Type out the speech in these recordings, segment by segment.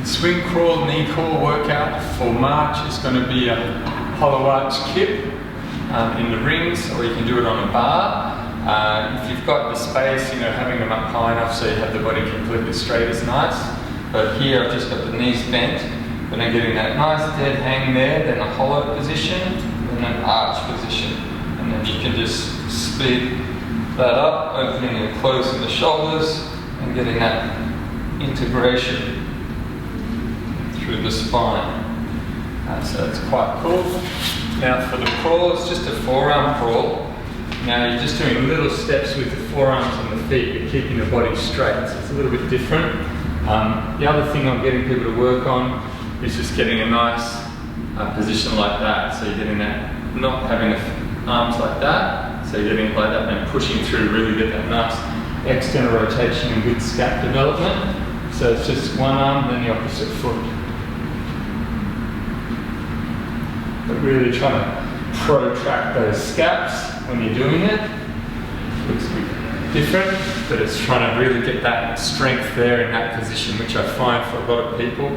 swing crawl, knee crawl workout for March is going to be a hollow arch kip in the rings, or you can do it on a bar. If you've got the space, you know, having them up high enough so you have the body completely straight is nice. But here I've just got the knees bent, but I'm getting that nice dead hang there, then a hollow position, then an arch position. And then you can just speed that up, opening and closing the shoulders, and getting that integration through the spine. So it's quite cool. Now for the crawl, it's just a forearm crawl. Now you're just doing little steps with the forearms and the feet, you're keeping the body straight, so it's a little bit different. The other thing I'm getting people to work on is just getting a nice position like that. So you're getting that, not having arms like that, so you're getting it like that and pushing through, really get that nice external rotation and good scap development. So it's just one arm, then the opposite foot. But really trying to protract those scaps when you're doing it. Looks a bit different, but it's trying to really get that strength there in that position, which I find for a lot of people,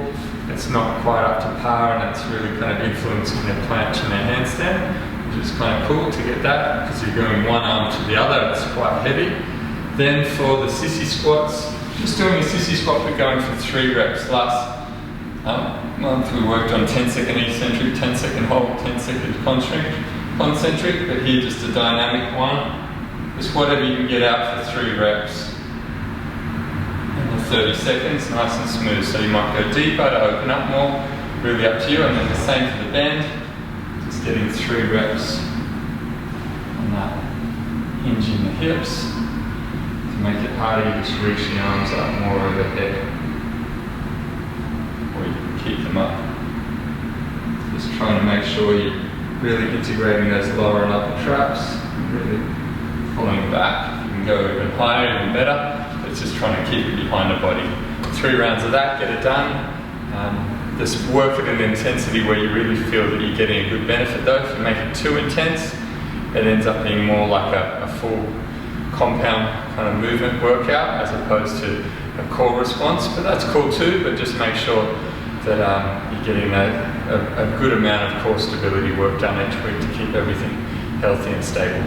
it's not quite up to par, and it's really kind of influencing their planche and their handstand, which is kind of cool to get that, because you're going one arm to the other, it's quite heavy. Then for the sissy squats, just doing a sissy squat, but going for 3 reps. Last month we worked on 10-second eccentric, 10-second hold, 10-second concentric, but here just a dynamic one. Just whatever you can get out for 3 reps. And the 30 seconds, nice and smooth. So you might go deeper to open up more, really up to you. And then the same for the bend, just getting 3 reps on that, hinging the hips. To make it harder, you just reach the arms up more overhead. Or you can keep them up. Just trying to make sure you're really integrating those lower and upper traps, and really pulling back. You can go even higher, even better, but it's just trying to keep it behind the body. 3 rounds of that, get it done. Just work at an intensity where you really feel that you're getting a good benefit though. If you make it too intense, it ends up being more like a full compound kind of movement workout as opposed to a core response, but that's cool too, but just make sure that you're getting a good amount of core stability work done each week to keep everything healthy and stable.